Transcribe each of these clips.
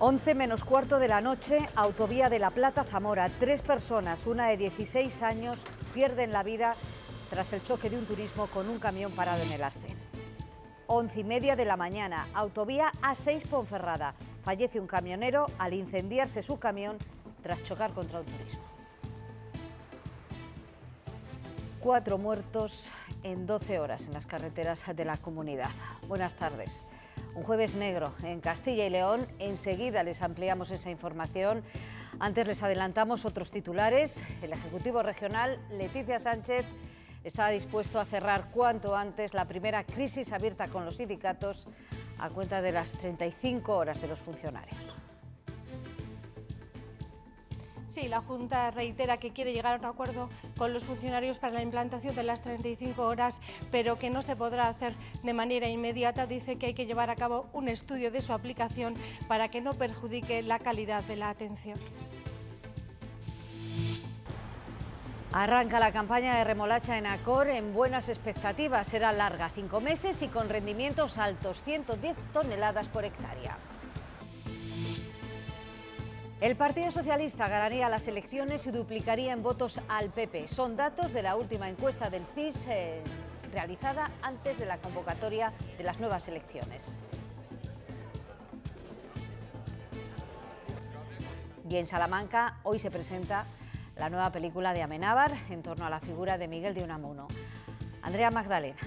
11 menos cuarto de la noche, autovía de La Plata, Zamora. 3 personas, una de 16 años, pierden la vida tras el choque de un turismo con un camión parado en el arcén. 11:30 de la mañana, autovía A6 Ponferrada. Fallece un camionero al incendiarse su camión tras chocar contra un turismo. 4 muertos en 12 horas en las carreteras de la comunidad. Buenas tardes. Un jueves negro en Castilla y León. Enseguida les ampliamos esa información. Antes les adelantamos otros titulares. El Ejecutivo Regional, Leticia Sánchez, está dispuesto a cerrar cuanto antes la primera crisis abierta con los sindicatos a cuenta de las 35 horas de los funcionarios. Sí, la Junta reitera que quiere llegar a un acuerdo con los funcionarios para la implantación de las 35 horas, pero que no se podrá hacer de manera inmediata. Dice que hay que llevar a cabo un estudio de su aplicación para que no perjudique la calidad de la atención. Arranca la campaña de remolacha en Acor en buenas expectativas. Será larga, 5 meses y con rendimientos altos, 110 toneladas por hectárea. El Partido Socialista ganaría las elecciones y duplicaría en votos al PP. Son datos de la última encuesta del CIS realizada antes de la convocatoria de las nuevas elecciones. Y en Salamanca hoy se presenta la nueva película de Amenábar en torno a la figura de Miguel de Unamuno. Andrea Magdalena.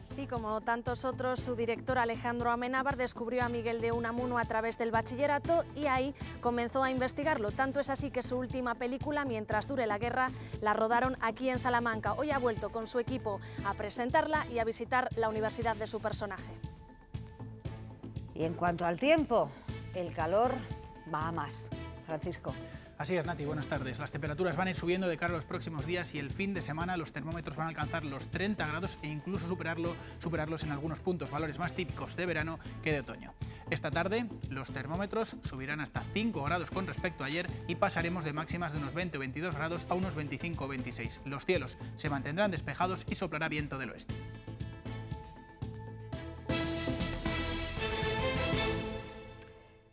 Sí, como tantos otros, su director Alejandro Amenábar descubrió a Miguel de Unamuno a través del bachillerato y ahí comenzó a investigarlo. Tanto es así que su última película, Mientras dure la guerra, la rodaron aquí en Salamanca. Hoy ha vuelto con su equipo a presentarla y a visitar la universidad de su personaje. Y en cuanto al tiempo, el calor va a más. Francisco. Así es, Nati, buenas tardes. Las temperaturas van a ir subiendo de cara a los próximos días y el fin de semana los termómetros van a alcanzar los 30 grados e incluso superarlos en algunos puntos, valores más típicos de verano que de otoño. Esta tarde los termómetros subirán hasta 5 grados con respecto a ayer y pasaremos de máximas de unos 20 o 22 grados a unos 25 o 26. Los cielos se mantendrán despejados y soplará viento del oeste.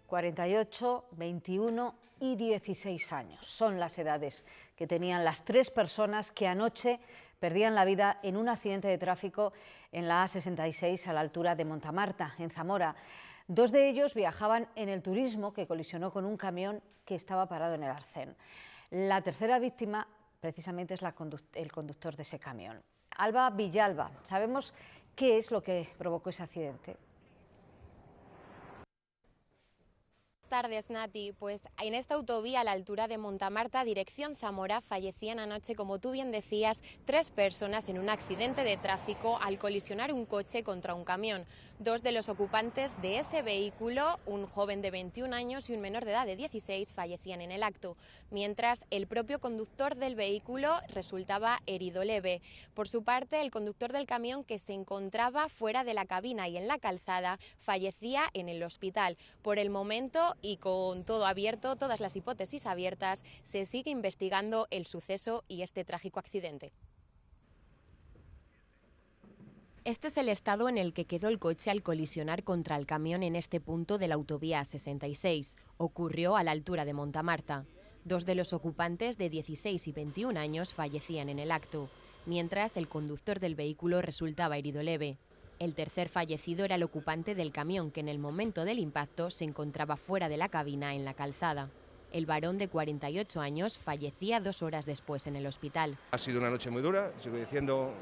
...48, 21 y 16 años. Son las edades que tenían las 3 personas que anoche perdían la vida en un accidente de tráfico en la A66 a la altura de Montamarta, en Zamora. 2 de ellos viajaban en el turismo que colisionó con un camión que estaba parado en el arcén. La tercera víctima precisamente es el conductor de ese camión. Alba Villalba, ¿sabemos qué es lo que provocó ese accidente? Buenas tardes, Nati. Pues en esta autovía a la altura de Montamarta, dirección Zamora, fallecían anoche, como tú bien decías, 3 personas en un accidente de tráfico al colisionar un coche contra un camión. 2 de los ocupantes de ese vehículo, un joven de 21 años y un menor de edad de 16, fallecían en el acto, mientras el propio conductor del vehículo resultaba herido leve. Por su parte, el conductor del camión, que se encontraba fuera de la cabina y en la calzada, fallecía en el hospital. Por el momento, y con todo abierto, todas las hipótesis abiertas, se sigue investigando el suceso y este trágico accidente. Este es el estado en el que quedó el coche al colisionar contra el camión en este punto de la autovía A66. Ocurrió a la altura de Montamarta. 2 de los ocupantes, de 16 y 21 años, fallecían en el acto, mientras el conductor del vehículo resultaba herido leve. El tercer fallecido era el ocupante del camión, que en el momento del impacto se encontraba fuera de la cabina en la calzada. El varón de 48 años fallecía 2 horas después en el hospital. Ha sido una noche muy dura, sigo diciendo,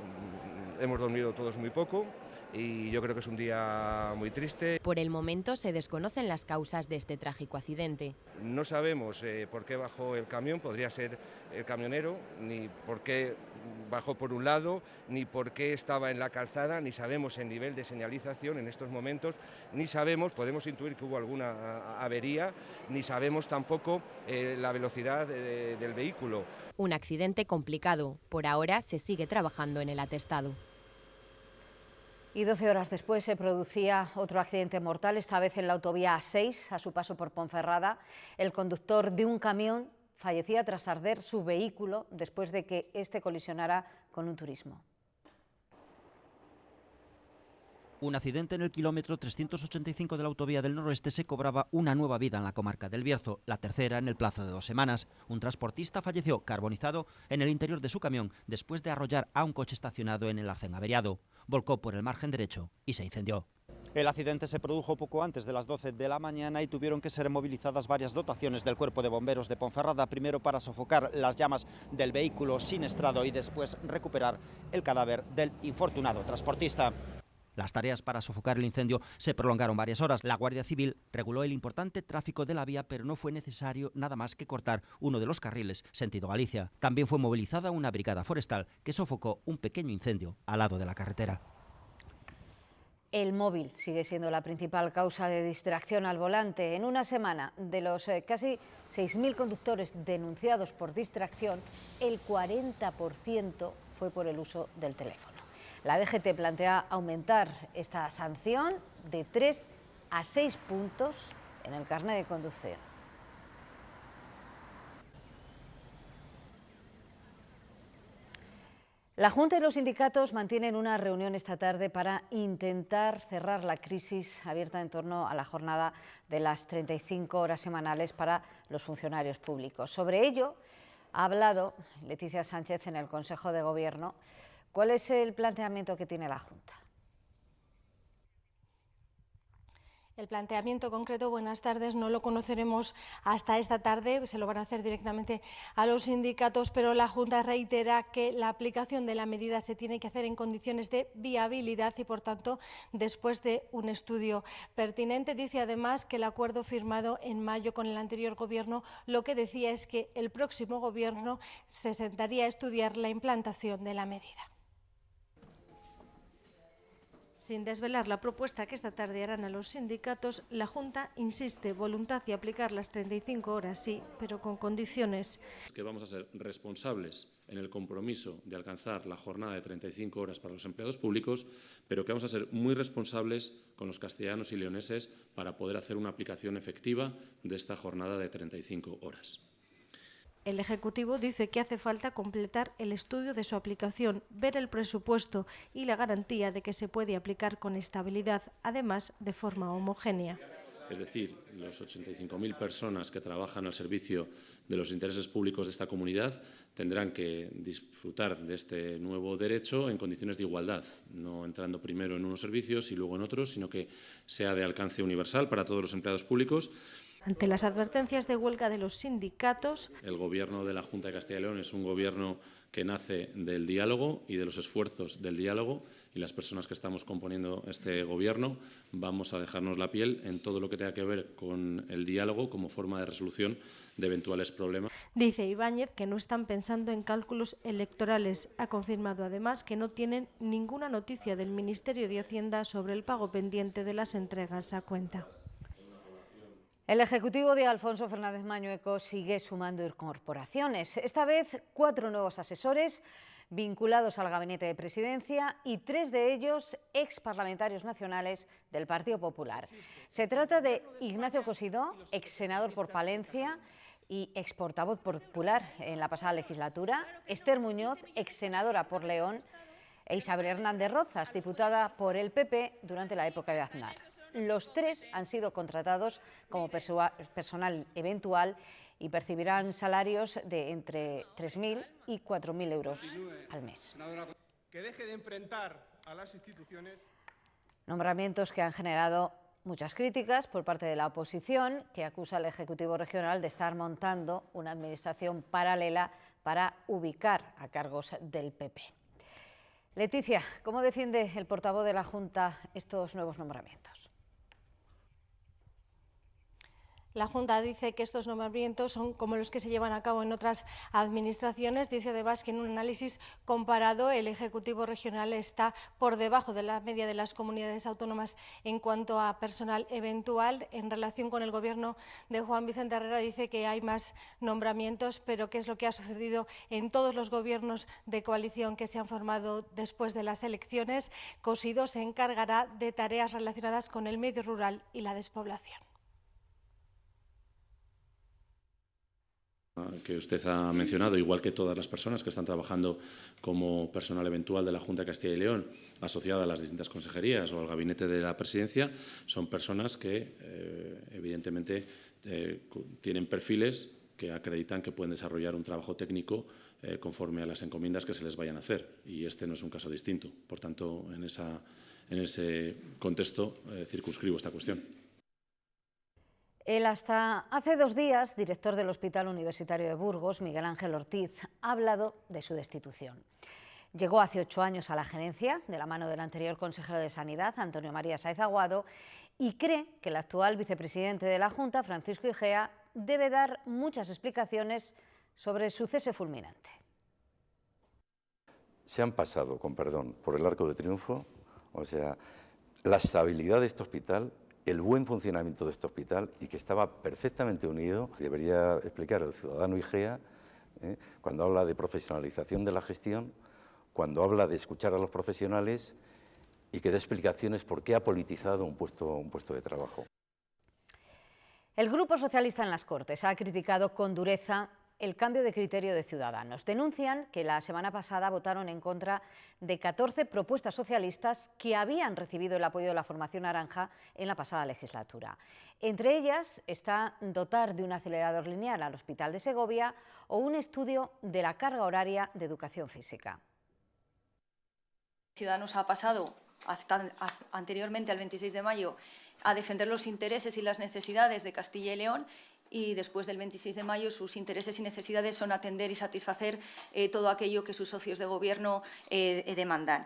hemos dormido todos muy poco y yo creo que es un día muy triste. Por el momento se desconocen las causas de este trágico accidente. No sabemos por qué bajó el camión, podría ser el camionero, ni por qué bajó por un lado, ni por qué estaba en la calzada, ni sabemos el nivel de señalización en estos momentos, ni sabemos, podemos intuir que hubo alguna avería, ni sabemos tampoco la velocidad del vehículo. Un accidente complicado. Por ahora se sigue trabajando en el atestado. Y 12 horas después se producía otro accidente mortal, esta vez en la autovía A6, a su paso por Ponferrada. El conductor de un camión fallecía tras arder su vehículo después de que este colisionara con un turismo. Un accidente en el kilómetro 385 de la autovía del Noroeste se cobraba una nueva vida en la comarca del Bierzo, la tercera en el plazo de 2 semanas. Un transportista falleció carbonizado en el interior de su camión después de arrollar a un coche estacionado en el arcén averiado. Volcó por el margen derecho y se incendió. El accidente se produjo poco antes de las 12 de la mañana y tuvieron que ser movilizadas varias dotaciones del Cuerpo de Bomberos de Ponferrada, primero para sofocar las llamas del vehículo siniestrado y después recuperar el cadáver del infortunado transportista. Las tareas para sofocar el incendio se prolongaron varias horas. La Guardia Civil reguló el importante tráfico de la vía, pero no fue necesario nada más que cortar uno de los carriles sentido Galicia. También fue movilizada una brigada forestal que sofocó un pequeño incendio al lado de la carretera. El móvil sigue siendo la principal causa de distracción al volante. En una semana, de los casi 6.000 conductores denunciados por distracción, el 40% fue por el uso del teléfono. La DGT plantea aumentar esta sanción de 3 a 6 puntos en el carnet de conducir. La Junta y los sindicatos mantienen una reunión esta tarde para intentar cerrar la crisis abierta en torno a la jornada de las 35 horas semanales para los funcionarios públicos. Sobre ello ha hablado Leticia Sánchez en el Consejo de Gobierno. ¿Cuál es el planteamiento que tiene la Junta? El planteamiento concreto, buenas tardes, no lo conoceremos hasta esta tarde, se lo van a hacer directamente a los sindicatos, pero la Junta reitera que la aplicación de la medida se tiene que hacer en condiciones de viabilidad y, por tanto, después de un estudio pertinente. Dice además que el acuerdo firmado en mayo con el anterior Gobierno lo que decía es que el próximo Gobierno se sentaría a estudiar la implantación de la medida. Sin desvelar la propuesta que esta tarde harán a los sindicatos, la Junta insiste, voluntad de aplicar las 35 horas, sí, pero con condiciones. Que vamos a ser responsables en el compromiso de alcanzar la jornada de 35 horas para los empleados públicos, pero que vamos a ser muy responsables con los castellanos y leoneses para poder hacer una aplicación efectiva de esta jornada de 35 horas. El Ejecutivo dice que hace falta completar el estudio de su aplicación, ver el presupuesto y la garantía de que se puede aplicar con estabilidad, además de forma homogénea. Es decir, los 85.000 personas que trabajan al servicio de los intereses públicos de esta comunidad tendrán que disfrutar de este nuevo derecho en condiciones de igualdad, no entrando primero en unos servicios y luego en otros, sino que sea de alcance universal para todos los empleados públicos. Ante las advertencias de huelga de los sindicatos, el Gobierno de la Junta de Castilla y León es un gobierno que nace del diálogo y de los esfuerzos del diálogo, y las personas que estamos componiendo este Gobierno vamos a dejarnos la piel en todo lo que tenga que ver con el diálogo como forma de resolución de eventuales problemas. Dice Ibáñez que no están pensando en cálculos electorales. Ha confirmado además que no tienen ninguna noticia del Ministerio de Hacienda sobre el pago pendiente de las entregas a cuenta. El Ejecutivo de Alfonso Fernández Mañueco sigue sumando incorporaciones. Esta vez 4 nuevos asesores vinculados al Gabinete de Presidencia y 3 de ellos exparlamentarios nacionales del Partido Popular. Se trata de Ignacio Cosidó, ex senador por Palencia y ex portavoz popular en la pasada legislatura, Esther Muñoz, ex senadora por León, e Isabel Hernández Rozas, diputada por el PP durante la época de Aznar. Los 3 han sido contratados como personal eventual y percibirán salarios de entre 3.000 y 4.000 euros al mes. Que deje de enfrentar a las instituciones. Nombramientos que han generado muchas críticas por parte de la oposición, que acusa al Ejecutivo Regional de estar montando una administración paralela para ubicar a cargos del PP. Leticia, ¿cómo defiende el portavoz de la Junta estos nuevos nombramientos? La Junta dice que estos nombramientos son como los que se llevan a cabo en otras administraciones. Dice además que en un análisis comparado el Ejecutivo Regional está por debajo de la media de las comunidades autónomas en cuanto a personal eventual. En relación con el Gobierno de Juan Vicente Herrera dice que hay más nombramientos, pero que es lo que ha sucedido en todos los gobiernos de coalición que se han formado después de las elecciones. Cosidó se encargará de tareas relacionadas con el medio rural y la despoblación. Que usted ha mencionado, igual que todas las personas que están trabajando como personal eventual de la Junta de Castilla y León, asociada a las distintas consejerías o al gabinete de la presidencia, son personas que evidentemente tienen perfiles que acreditan que pueden desarrollar un trabajo técnico conforme a las encomiendas que se les vayan a hacer, y este no es un caso distinto. Por tanto, en ese contexto circunscribo esta cuestión. El hasta hace 2 días director del Hospital Universitario de Burgos, Miguel Ángel Ortiz, ha hablado de su destitución. Llegó hace 8 años a la gerencia, de la mano del anterior consejero de Sanidad, Antonio María Sáez Aguado, y cree que el actual vicepresidente de la Junta, Francisco Igea, debe dar muchas explicaciones sobre su cese fulminante. Se han pasado, con perdón, por el arco de triunfo, o sea, la estabilidad de este hospital, el buen funcionamiento de este hospital, y que estaba perfectamente unido. Debería explicar al ciudadano Igea, cuando habla de profesionalización de la gestión, cuando habla de escuchar a los profesionales, y que dé explicaciones por qué ha politizado un puesto de trabajo. El Grupo Socialista en las Cortes ha criticado con dureza el cambio de criterio de Ciudadanos. Denuncian que la semana pasada votaron en contra de 14 propuestas socialistas que habían recibido el apoyo de la formación naranja en la pasada legislatura. Entre ellas está dotar de un acelerador lineal al Hospital de Segovia o un estudio de la carga horaria de educación física. Ciudadanos ha pasado anteriormente al 26 de mayo a defender los intereses y las necesidades de Castilla y León, y después del 26 de mayo sus intereses y necesidades son atender y satisfacer todo aquello que sus socios de gobierno demandan.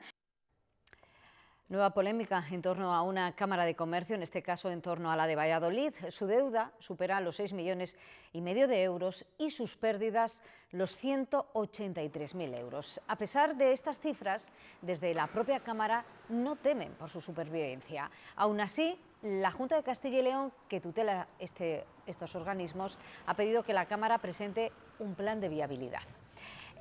Nueva polémica en torno a una Cámara de Comercio, en este caso en torno a la de Valladolid. Su deuda supera los 6,5 millones de euros y sus pérdidas los 183.000 euros. A pesar de estas cifras, desde la propia Cámara no temen por su supervivencia. Aún así, la Junta de Castilla y León, que tutela estos organismos, ha pedido que la Cámara presente un plan de viabilidad.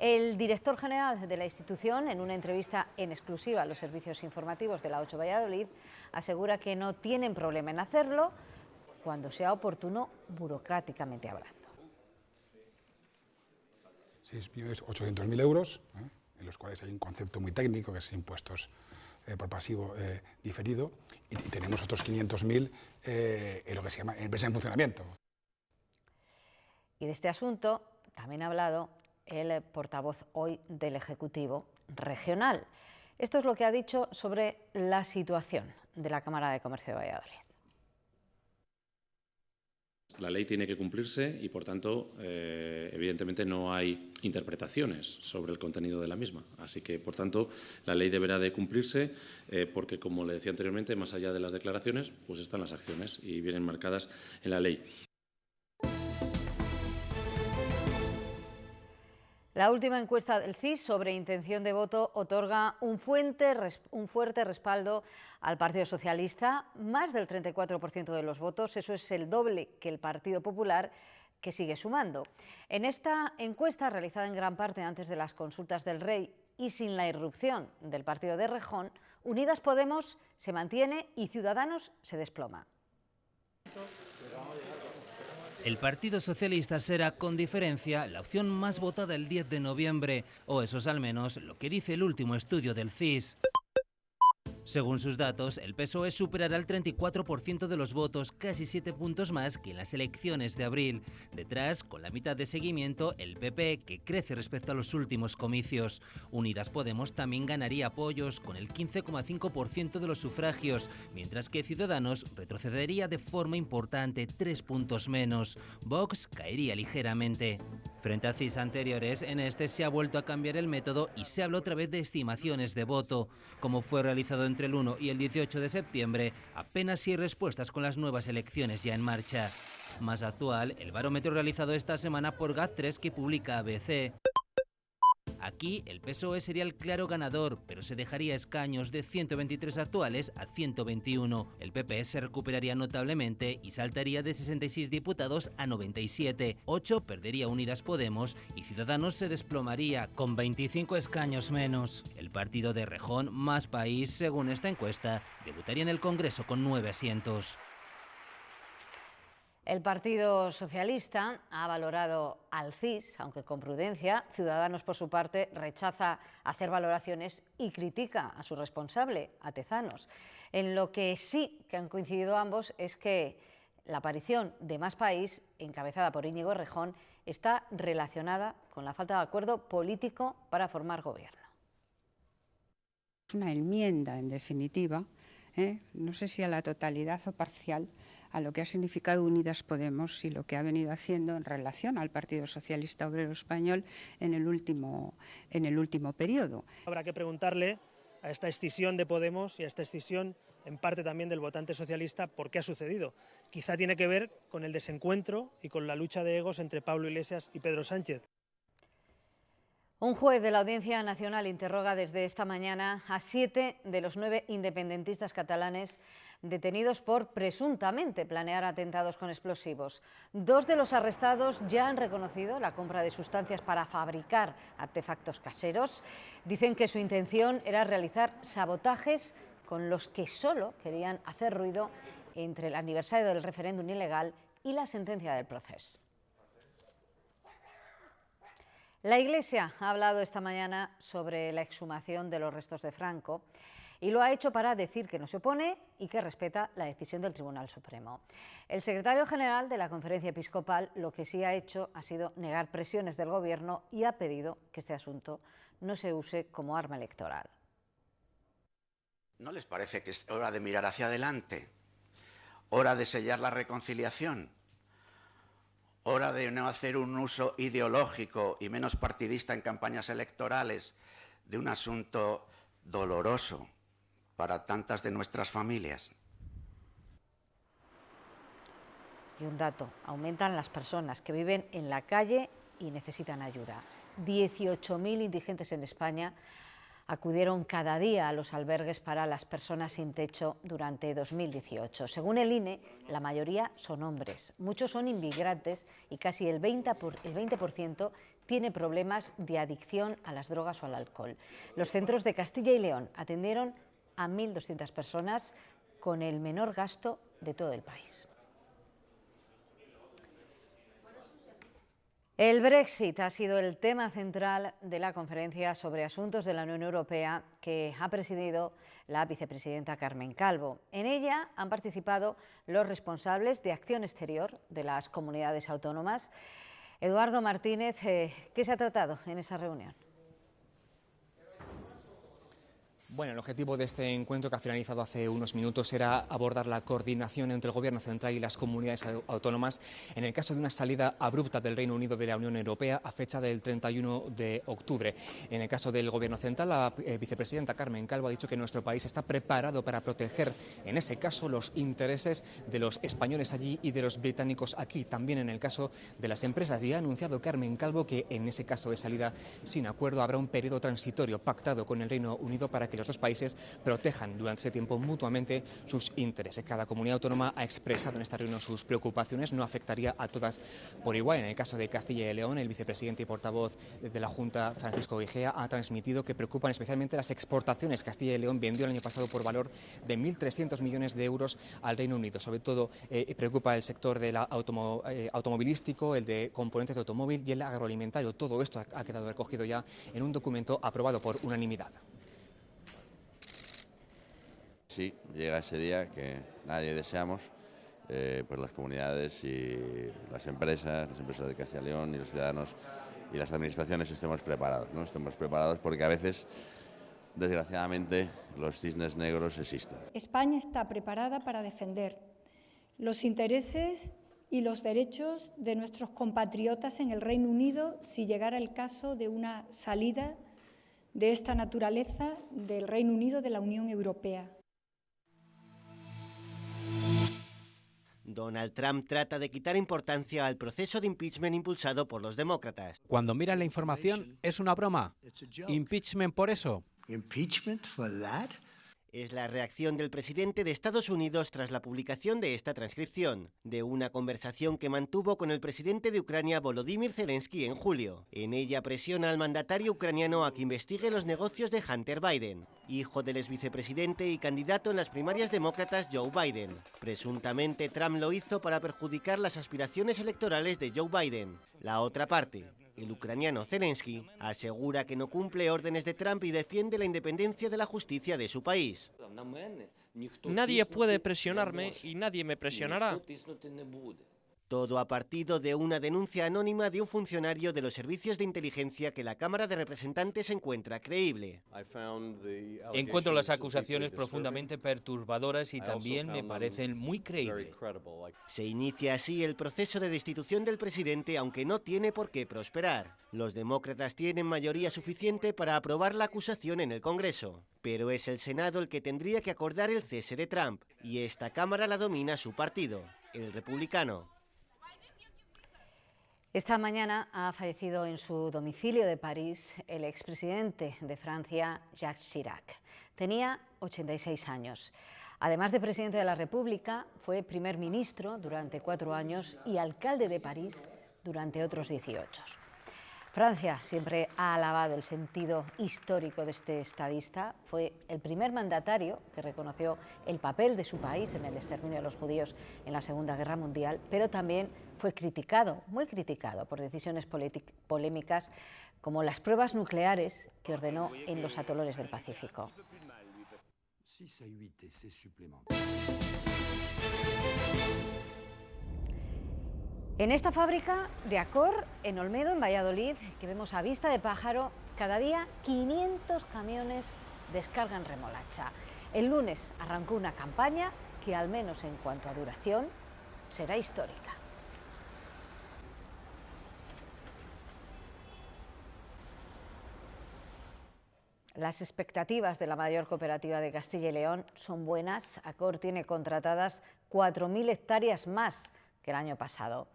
El director general de la institución, en una entrevista en exclusiva a los servicios informativos de la 8 Valladolid, asegura que no tienen problema en hacerlo cuando sea oportuno burocráticamente hablando. 6.800.000 euros, en los cuales hay un concepto muy técnico, que es impuestos por pasivo diferido, y tenemos otros 500.000 en lo que se llama empresa en funcionamiento. Y de este asunto también ha hablado el portavoz hoy del Ejecutivo Regional. Esto es lo que ha dicho sobre la situación de la Cámara de Comercio de Valladolid. La ley tiene que cumplirse y, por tanto, evidentemente no hay interpretaciones sobre el contenido de la misma. Así que, por tanto, la ley deberá de cumplirse porque, como le decía anteriormente, más allá de las declaraciones, pues están las acciones y vienen marcadas en la ley. La última encuesta del CIS sobre intención de voto otorga un fuerte respaldo al Partido Socialista, más del 34% de los votos, eso es el doble que el Partido Popular, que sigue sumando. En esta encuesta, realizada en gran parte antes de las consultas del Rey y sin la irrupción del partido de Rejón, Unidas Podemos se mantiene y Ciudadanos se desploma. El Partido Socialista será, con diferencia, la opción más votada el 10 de noviembre, o eso es al menos lo que dice el último estudio del CIS. Según sus datos, el PSOE superará el 34% de los votos, casi 7 puntos más que en las elecciones de abril. Detrás, con la mitad de seguimiento, el PP, que crece respecto a los últimos comicios. Unidas Podemos también ganaría apoyos, con el 15,5% de los sufragios, mientras que Ciudadanos retrocedería de forma importante, 3 puntos menos. Vox caería ligeramente. Frente a CIS anteriores, en este se ha vuelto a cambiar el método y se habla otra vez de estimaciones de voto. Como fue realizado entre el 1 y el 18 de septiembre, apenas si hay respuestas con las nuevas elecciones ya en marcha. Más actual, el barómetro realizado esta semana por GAT3 que publica ABC. Aquí el PSOE sería el claro ganador, pero se dejaría escaños de 123 actuales a 121. El PP se recuperaría notablemente y saltaría de 66 diputados a 97. 8 perdería Unidas Podemos y Ciudadanos se desplomaría con 25 escaños menos. El partido de Rejón, Más País, según esta encuesta, debutaría en el Congreso con 9 asientos. El Partido Socialista ha valorado al CIS, aunque con prudencia. Ciudadanos, por su parte, rechaza hacer valoraciones y critica a su responsable, a Tezanos. En lo que sí que han coincidido ambos es que la aparición de Más País, encabezada por Íñigo Errejón, está relacionada con la falta de acuerdo político para formar gobierno. Es una enmienda, en definitiva, no sé si a la totalidad o parcial, a lo que ha significado Unidas Podemos y lo que ha venido haciendo en relación al Partido Socialista Obrero Español en el último periodo. Habrá que preguntarle a esta escisión de Podemos y a esta escisión en parte también del votante socialista por qué ha sucedido. Quizá tiene que ver con el desencuentro y con la lucha de egos entre Pablo Iglesias y Pedro Sánchez. Un juez de la Audiencia Nacional interroga desde esta mañana a 7 de los 9 independentistas catalanes detenidos por presuntamente planear atentados con explosivos. 2 de los arrestados ya han reconocido la compra de sustancias para fabricar artefactos caseros. Dicen que su intención era realizar sabotajes con los que solo querían hacer ruido entre el aniversario del referéndum ilegal y la sentencia del proceso. La Iglesia ha hablado esta mañana sobre la exhumación de los restos de Franco y lo ha hecho para decir que no se opone y que respeta la decisión del Tribunal Supremo. El secretario general de la Conferencia Episcopal lo que sí ha hecho ha sido negar presiones del Gobierno y ha pedido que este asunto no se use como arma electoral. ¿No les parece que es hora de mirar hacia adelante? ¿Hora de sellar la reconciliación? ¿Hora de no hacer un uso ideológico y menos partidista en campañas electorales de un asunto doloroso para tantas de nuestras familias? Y un dato, aumentan las personas que viven en la calle y necesitan ayuda. 18.000 indigentes en España acudieron cada día a los albergues para las personas sin techo durante 2018. Según el INE, la mayoría son hombres, muchos son inmigrantes y casi el 20% tiene problemas de adicción a las drogas o al alcohol. Los centros de Castilla y León atendieron a 1.200 personas con el menor gasto de todo el país. El Brexit ha sido el tema central de la conferencia sobre asuntos de la Unión Europea que ha presidido la vicepresidenta Carmen Calvo. En ella han participado los responsables de acción exterior de las comunidades autónomas. Eduardo Martínez, ¿qué se ha tratado en esa reunión? Bueno, el objetivo de este encuentro, que ha finalizado hace unos minutos, era abordar la coordinación entre el Gobierno central y las comunidades autónomas en el caso de una salida abrupta del Reino Unido de la Unión Europea a fecha del 31 de octubre. En el caso del Gobierno central, la vicepresidenta Carmen Calvo ha dicho que nuestro país está preparado para proteger, en ese caso, los intereses de los españoles allí y de los británicos aquí, también en el caso de las empresas. Y ha anunciado Carmen Calvo que en ese caso de salida sin acuerdo habrá un periodo transitorio pactado con el Reino Unido para que los dos países protejan durante ese tiempo mutuamente sus intereses. Cada comunidad autónoma ha expresado en esta reunión sus preocupaciones, no afectaría a todas por igual. En el caso de Castilla y León, el vicepresidente y portavoz de la Junta, Francisco Igea, ha transmitido que preocupan especialmente las exportaciones. Castilla y León vendió el año pasado por valor de 1.300 millones de euros al Reino Unido. Sobre todo preocupa el sector del automovilístico, el de componentes de automóvil y el agroalimentario. Todo esto ha quedado recogido ya en un documento aprobado por unanimidad. Sí, llega ese día que nadie deseamos, pues las comunidades y las empresas de Castilla y León y los ciudadanos y las administraciones estemos preparados, ¿no? Estemos preparados porque a veces, desgraciadamente, los cisnes negros existen. España está preparada para defender los intereses y los derechos de nuestros compatriotas en el Reino Unido si llegara el caso de una salida de esta naturaleza del Reino Unido de la Unión Europea. Donald Trump trata de quitar importancia al proceso de impeachment impulsado por los demócratas. Cuando miran la información, es una broma. ¿Impeachment por eso? Es la reacción del presidente de Estados Unidos tras la publicación de esta transcripción, de una conversación que mantuvo con el presidente de Ucrania, Volodymyr Zelensky, en julio. En ella presiona al mandatario ucraniano a que investigue los negocios de Hunter Biden, hijo del exvicepresidente y candidato en las primarias demócratas Joe Biden. Presuntamente Trump lo hizo para perjudicar las aspiraciones electorales de Joe Biden. La otra parte, el ucraniano Zelensky, asegura que no cumple órdenes de Trump y defiende la independencia de la justicia de su país. Nadie puede presionarme y nadie me presionará. Todo a partir de una denuncia anónima de un funcionario de los servicios de inteligencia que la Cámara de Representantes encuentra creíble. Encuentro las acusaciones profundamente perturbadoras y también me parecen muy creíbles. Se inicia así el proceso de destitución del presidente, aunque no tiene por qué prosperar. Los demócratas tienen mayoría suficiente para aprobar la acusación en el Congreso, pero es el Senado el que tendría que acordar el cese de Trump, y esta Cámara la domina su partido, el republicano. Esta mañana ha fallecido en su domicilio de París el expresidente de Francia, Jacques Chirac. Tenía 86 años. Además de presidente de la República, fue primer ministro durante 4 años y alcalde de París durante otros 18. Francia siempre ha alabado el sentido histórico de este estadista. Fue el primer mandatario que reconoció el papel de su país en el exterminio de los judíos en la Segunda Guerra Mundial, pero también fue criticado, muy criticado, por decisiones polémicas como las pruebas nucleares que ordenó en los atolones del Pacífico. En esta fábrica de Accor, en Olmedo, en Valladolid, que vemos a vista de pájaro, cada día 500 camiones descargan remolacha. El lunes arrancó una campaña que, al menos en cuanto a duración, será histórica. Las expectativas de la mayor cooperativa de Castilla y León son buenas. Accor tiene contratadas 4.000 hectáreas más que el año pasado.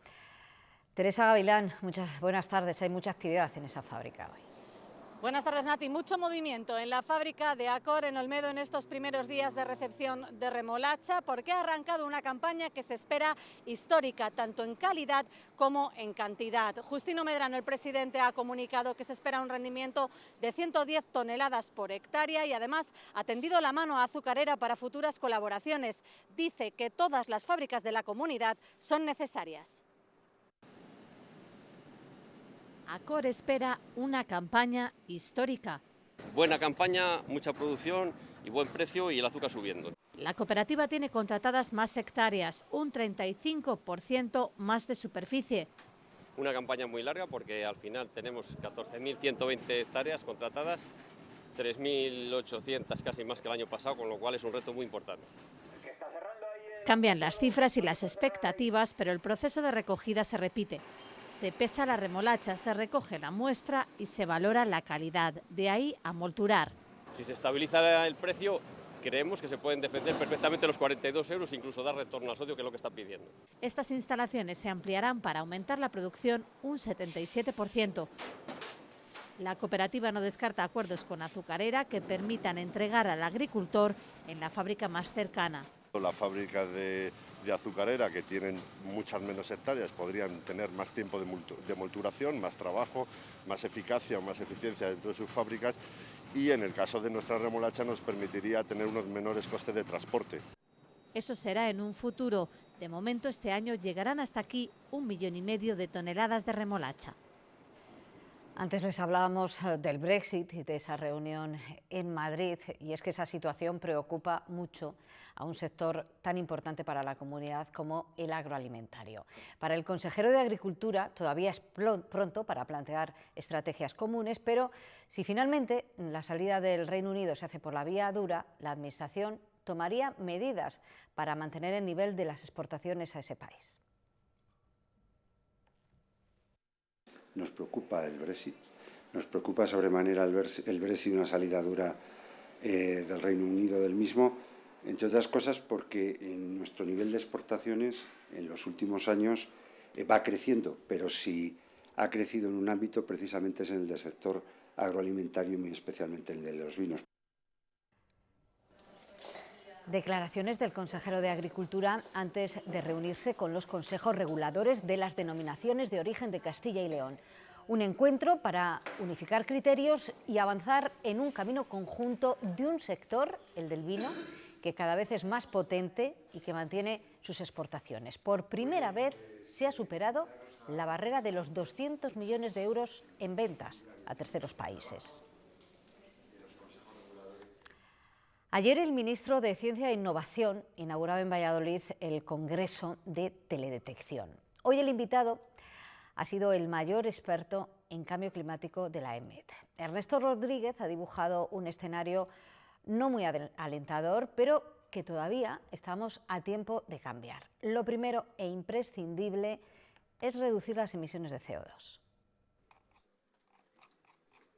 Teresa Gavilán, buenas tardes. Hay mucha actividad en esa fábrica hoy. Buenas tardes, Nati. Mucho movimiento en la fábrica de Accor en Olmedo en estos primeros días de recepción de remolacha, porque ha arrancado una campaña que se espera histórica, tanto en calidad como en cantidad. Justino Medrano, el presidente, ha comunicado que se espera un rendimiento de 110 toneladas por hectárea y además ha tendido la mano a Azucarera para futuras colaboraciones. Dice que todas las fábricas de la comunidad son necesarias. Accor espera una campaña histórica. Buena campaña, mucha producción y buen precio y el azúcar subiendo. La cooperativa tiene contratadas más hectáreas, un 35% más de superficie. Una campaña muy larga porque al final tenemos 14.120 hectáreas contratadas, 3.800 casi más que el año pasado, con lo cual es un reto muy importante. Cambian las cifras y las expectativas, pero el proceso de recogida se repite. Se pesa la remolacha, se recoge la muestra y se valora la calidad, de ahí a molturar. Si se estabiliza el precio, creemos que se pueden defender perfectamente los 42 euros e incluso dar retorno al socio, que es lo que están pidiendo. Estas instalaciones se ampliarán para aumentar la producción un 77%. La cooperativa no descarta acuerdos con Azucarera que permitan entregar al agricultor en la fábrica más cercana. La fábrica de Azucarera, que tienen muchas menos hectáreas, podrían tener más tiempo de molturación, más trabajo, más eficacia o más eficiencia dentro de sus fábricas, y en el caso de nuestra remolacha nos permitiría tener unos menores costes de transporte. Eso será en un futuro. De momento este año llegarán hasta aquí 1,5 millones de toneladas de remolacha. Antes les hablábamos del Brexit y de esa reunión en Madrid, y es que esa situación preocupa mucho a un sector tan importante para la comunidad como el agroalimentario. Para el consejero de Agricultura todavía es pronto para plantear estrategias comunes, pero si finalmente la salida del Reino Unido se hace por la vía dura, la Administración tomaría medidas para mantener el nivel de las exportaciones a ese país. Nos preocupa el Brexit, nos preocupa sobremanera el Brexit, una salida dura del Reino Unido del mismo, entre otras cosas porque nuestro nivel de exportaciones en los últimos años va creciendo, pero si ha crecido en un ámbito precisamente es en el del sector agroalimentario y muy especialmente en el de los vinos. Declaraciones del consejero de Agricultura antes de reunirse con los consejos reguladores de las denominaciones de origen de Castilla y León. Un encuentro para unificar criterios y avanzar en un camino conjunto de un sector, el del vino, que cada vez es más potente y que mantiene sus exportaciones. Por primera vez se ha superado la barrera de los 200 millones de euros en ventas a terceros países. Ayer el ministro de Ciencia e Innovación inauguraba en Valladolid el Congreso de Teledetección. Hoy el invitado ha sido el mayor experto en cambio climático de la EMET. Ernesto Rodríguez ha dibujado un escenario no muy alentador, pero que todavía estamos a tiempo de cambiar. Lo primero e imprescindible es reducir las emisiones de CO2.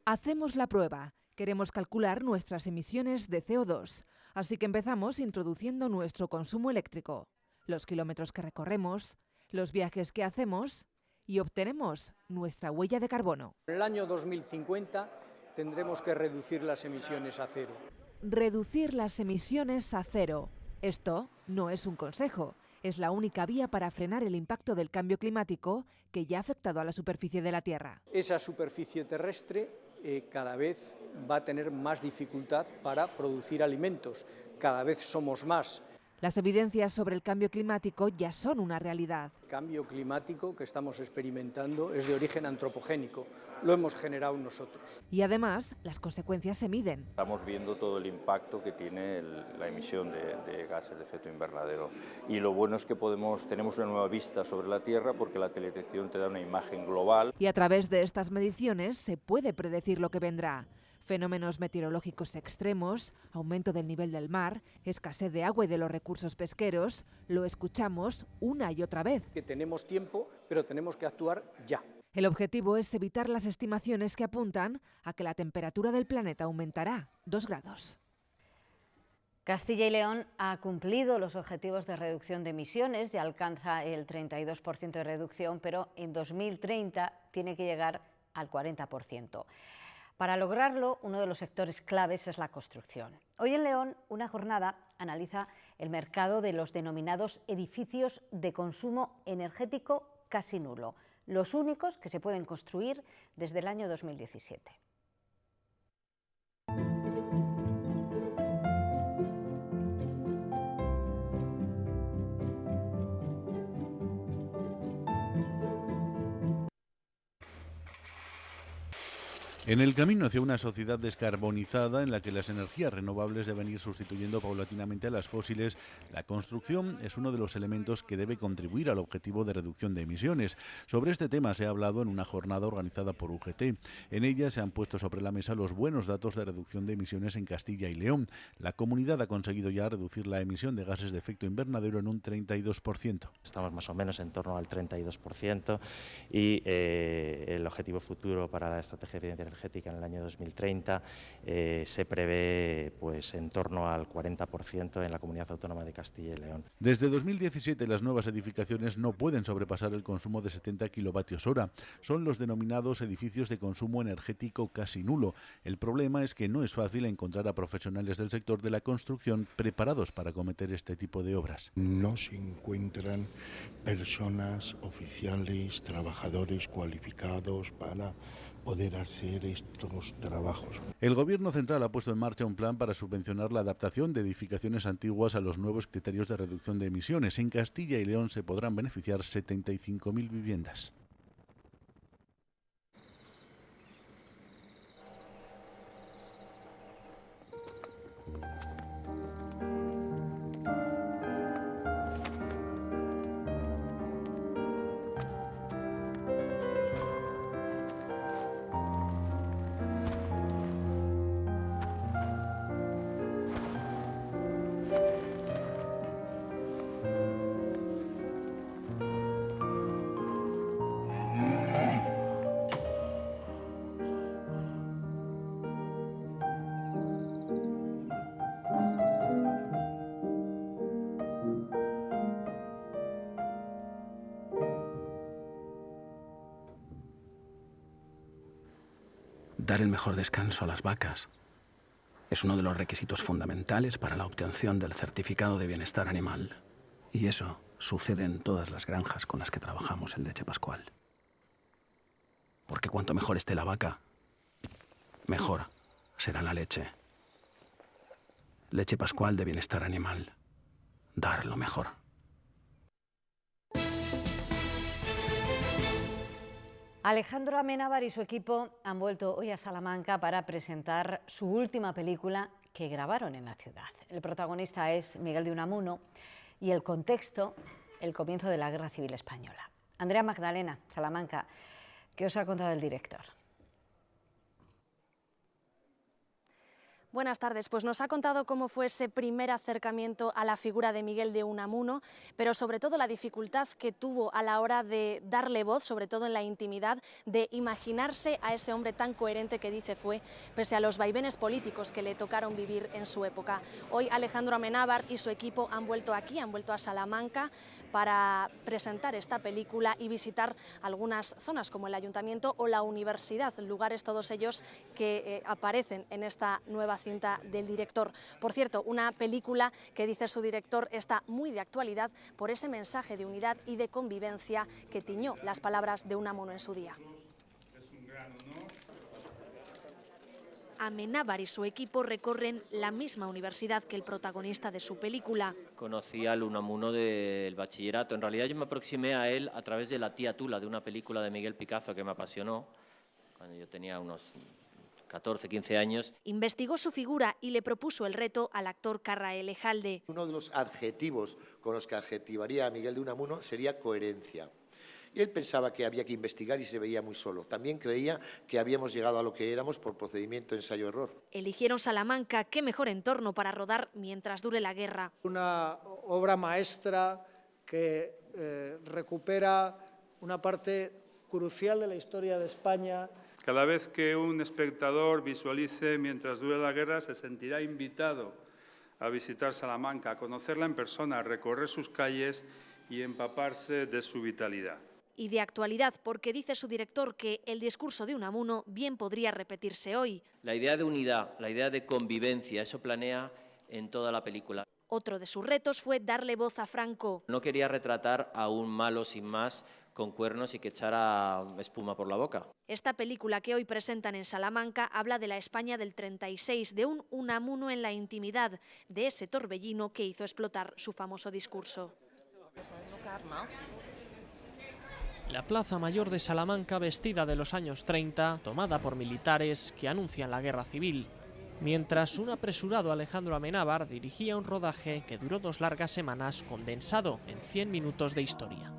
Hacemos la prueba. Queremos calcular nuestras emisiones de CO2, así que empezamos introduciendo nuestro consumo eléctrico, los kilómetros que recorremos, los viajes que hacemos y obtenemos nuestra huella de carbono. En el año 2050 tendremos que reducir las emisiones a cero. Reducir las emisiones a cero. Esto no es un consejo, es la única vía para frenar el impacto del cambio climático que ya ha afectado a la superficie de la Tierra. Esa superficie terrestre cada vez va a tener más dificultad para producir alimentos. Cada vez somos más. Las evidencias sobre el cambio climático ya son una realidad. El cambio climático que estamos experimentando es de origen antropogénico. Lo hemos generado nosotros. Y además, las consecuencias se miden. Estamos viendo todo el impacto que tiene la emisión de gases de efecto invernadero. Y lo bueno es que tenemos una nueva vista sobre la Tierra porque la teledetección te da una imagen global. Y a través de estas mediciones se puede predecir lo que vendrá. Fenómenos meteorológicos extremos, aumento del nivel del mar, escasez de agua y de los recursos pesqueros, lo escuchamos una y otra vez. Que tenemos tiempo, pero tenemos que actuar ya. El objetivo es evitar las estimaciones que apuntan a que la temperatura del planeta aumentará 2 grados. Castilla y León ha cumplido los objetivos de reducción de emisiones, ya alcanza el 32% de reducción, pero en 2030 tiene que llegar al 40%. Para lograrlo, uno de los sectores claves es la construcción. Hoy en León, una jornada analiza el mercado de los denominados edificios de consumo energético casi nulo, los únicos que se pueden construir desde el año 2017. En el camino hacia una sociedad descarbonizada en la que las energías renovables deben ir sustituyendo paulatinamente a las fósiles, la construcción es uno de los elementos que debe contribuir al objetivo de reducción de emisiones. Sobre este tema se ha hablado en una jornada organizada por UGT. En ella se han puesto sobre la mesa los buenos datos de reducción de emisiones en Castilla y León. La comunidad ha conseguido ya reducir la emisión de gases de efecto invernadero en un 32%. Estamos más o menos en torno al 32% y el objetivo futuro para la estrategia de eficiencia energética en el año 2030 se prevé pues en torno al 40% en la Comunidad Autónoma de Castilla y León. Desde 2017 las nuevas edificaciones no pueden sobrepasar el consumo de 70 kilovatios hora. Son los denominados edificios de consumo energético casi nulo. El problema es que no es fácil encontrar a profesionales del sector de la construcción preparados para acometer este tipo de obras. No se encuentran personas, oficiales, trabajadores cualificados para poder hacer estos trabajos. El Gobierno central ha puesto en marcha un plan para subvencionar la adaptación de edificaciones antiguas a los nuevos criterios de reducción de emisiones. En Castilla y León se podrán beneficiar 75.000 viviendas. Dar el mejor descanso a las vacas, Es uno de los requisitos fundamentales para la obtención del certificado de bienestar animal. Y eso sucede en todas las granjas con las que trabajamos en Leche Pascual. Porque cuanto mejor esté la vaca, mejor será la leche. Leche Pascual de bienestar animal. Dar lo mejor. Alejandro Amenábar y su equipo han vuelto hoy a Salamanca para presentar su última película que grabaron en la ciudad. El protagonista es Miguel de Unamuno y el contexto, el comienzo de la Guerra Civil Española. Andrea Magdalena, Salamanca, ¿qué os ha contado el director? Buenas tardes, pues nos ha contado cómo fue ese primer acercamiento a la figura de Miguel de Unamuno, pero sobre todo la dificultad que tuvo a la hora de darle voz, sobre todo en la intimidad, de imaginarse a ese hombre tan coherente que dice fue, pese a los vaivenes políticos que le tocaron vivir en su época. Hoy Alejandro Amenábar y su equipo han vuelto aquí, han vuelto a Salamanca para presentar esta película y visitar algunas zonas como el Ayuntamiento o la Universidad, lugares todos ellos que aparecen en esta nueva cinta del director. Por cierto, una película que, dice su director, está muy de actualidad por ese mensaje de unidad y de convivencia que tiñó las palabras de Unamuno en su día. Amenábar y su equipo recorren la misma universidad que el protagonista de su película. Conocí al Unamuno del bachillerato. En realidad yo me aproximé a él a través de La tía Tula, de una película de Miguel Picazo que me apasionó cuando yo tenía unos 14, 15 años. Investigó su figura y le propuso el reto al actor Carra Elejalde. Uno de los adjetivos con los que adjetivaría a Miguel de Unamuno sería coherencia. Y él pensaba que había que investigar y se veía muy solo. También creía que habíamos llegado a lo que éramos por procedimiento ensayo-error. Eligieron Salamanca, qué mejor entorno para rodar mientras dure la guerra. Una obra maestra que recupera una parte crucial de la historia de España. Cada vez que un espectador visualice mientras dure la guerra, se sentirá invitado a visitar Salamanca, a conocerla en persona, a recorrer sus calles y empaparse de su vitalidad. Y de actualidad, porque dice su director que el discurso de Unamuno bien podría repetirse hoy. La idea de unidad, la idea de convivencia, eso planea en toda la película. Otro de sus retos fue darle voz a Franco. No quería retratar a un malo sin más, con cuernos y que echara espuma por la boca. Esta película que hoy presentan en Salamanca habla de la España del 36, de un Unamuno en la intimidad, de ese torbellino que hizo explotar su famoso discurso. La Plaza Mayor de Salamanca, vestida de los años 30, tomada por militares que anuncian la guerra civil, mientras un apresurado Alejandro Amenábar dirigía un rodaje que duró 2 largas semanas, condensado en 100 minutos de historia.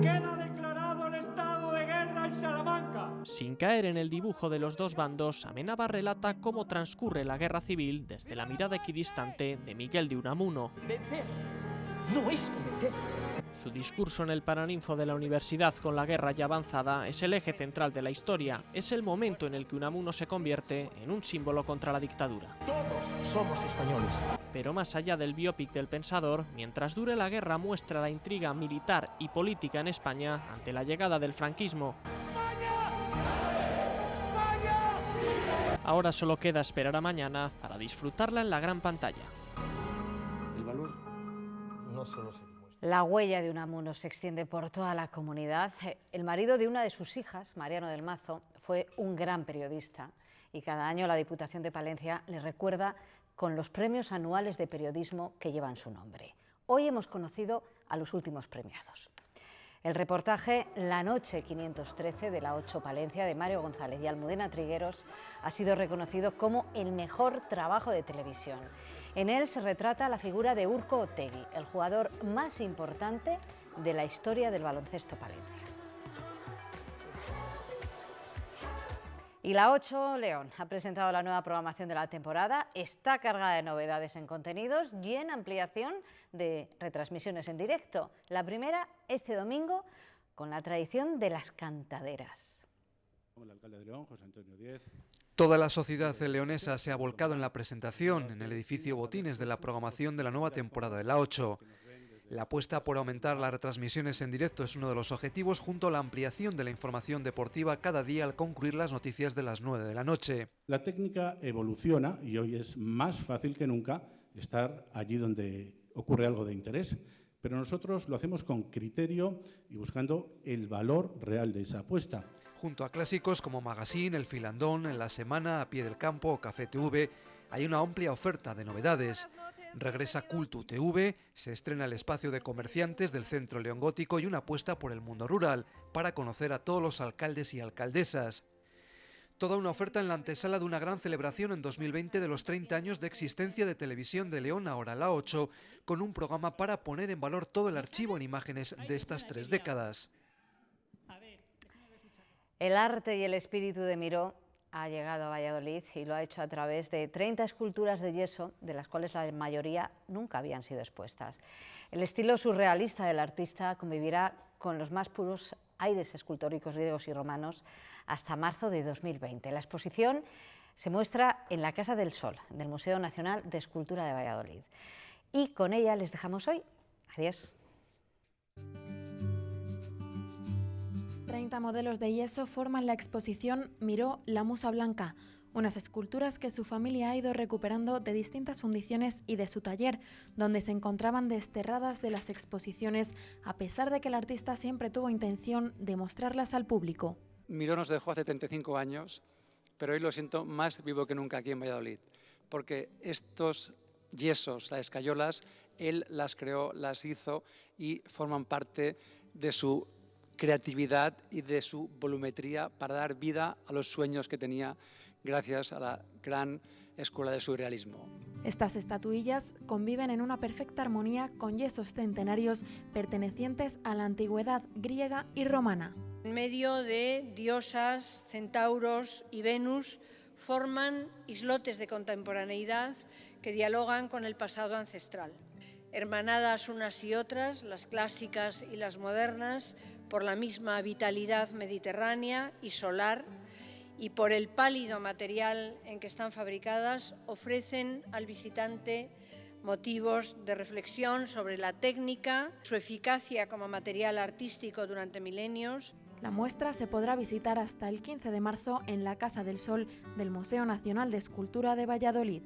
Queda declarado el estado de guerra en Salamanca. Sin caer en el dibujo de los dos bandos, Amenábar relata cómo transcurre la guerra civil desde la mirada equidistante de Miguel de Unamuno. Vencer no es cometer. Su discurso en el Paraninfo de la Universidad con la guerra ya avanzada es el eje central de la historia. Es el momento en el que Unamuno se convierte en un símbolo contra la dictadura. Todos somos españoles. Pero más allá del biopic del pensador, mientras dure la guerra muestra la intriga militar y política en España ante la llegada del franquismo. Ahora solo queda esperar a mañana para disfrutarla en la gran pantalla. El valor no solo se... La huella de Unamuno se extiende por toda la comunidad. El marido de una de sus hijas, Mariano del Mazo, fue un gran periodista y cada año la Diputación de Palencia le recuerda con los premios anuales de periodismo que llevan su nombre. Hoy hemos conocido a los últimos premiados. El reportaje La Noche 513 de la 8 Palencia de Mario González y Almudena Trigueros ha sido reconocido como el mejor trabajo de televisión. En él se retrata la figura de Urko Otegi, el jugador más importante de la historia del baloncesto palencia. Y la 8 León ha presentado la nueva programación de la temporada. Está cargada de novedades en contenidos y en ampliación de retransmisiones en directo. La primera, este domingo, con la tradición de las cantaderas. El alcalde de León, José Antonio Díez. Toda la sociedad leonesa se ha volcado en la presentación en el edificio Botines de la programación de la nueva temporada de la 8. La apuesta por aumentar las retransmisiones en directo es uno de los objetivos, junto a la ampliación de la información deportiva cada día al concluir las noticias de las 9 de la noche. La técnica evoluciona y hoy es más fácil que nunca estar allí donde ocurre algo de interés, pero nosotros lo hacemos con criterio y buscando el valor real de esa apuesta. Junto a clásicos como Magazine, El Filandón, En la Semana, A Pie del Campo o Café TV, hay una amplia oferta de novedades. Regresa Cultu TV, se estrena el espacio de comerciantes del Centro León Gótico y una apuesta por el mundo rural para conocer a todos los alcaldes y alcaldesas. Toda una oferta en la antesala de una gran celebración en 2020 de los 30 años de existencia de Televisión de León, ahora la 8, con un programa para poner en valor todo el archivo en imágenes de estas 3 décadas. El arte y el espíritu de Miró ha llegado a Valladolid y lo ha hecho a través de 30 esculturas de yeso, de las cuales la mayoría nunca habían sido expuestas. El estilo surrealista del artista convivirá con los más puros aires escultóricos griegos y romanos hasta marzo de 2020. La exposición se muestra en la Casa del Sol, del Museo Nacional de Escultura de Valladolid. Y con ella les dejamos hoy. Adiós. 30 modelos de yeso forman la exposición Miró, la Musa Blanca, unas esculturas que su familia ha ido recuperando de distintas fundiciones y de su taller, donde se encontraban desterradas de las exposiciones, a pesar de que el artista siempre tuvo intención de mostrarlas al público. Miró nos dejó hace 35 años, pero hoy lo siento más vivo que nunca aquí en Valladolid, porque estos yesos, las escayolas, él las creó, las hizo y forman parte de su creatividad y de su volumetría para dar vida a los sueños que tenía gracias a la gran escuela del surrealismo. Estas estatuillas conviven en una perfecta armonía con yesos centenarios pertenecientes a la antigüedad griega y romana. En medio de diosas, centauros y Venus forman islotes de contemporaneidad que dialogan con el pasado ancestral. Hermanadas unas y otras, las clásicas y las modernas, por la misma vitalidad mediterránea y solar, y por el pálido material en que están fabricadas, ofrecen al visitante motivos de reflexión sobre la técnica, su eficacia como material artístico durante milenios. La muestra se podrá visitar hasta el 15 de marzo en la Casa del Sol del Museo Nacional de Escultura de Valladolid.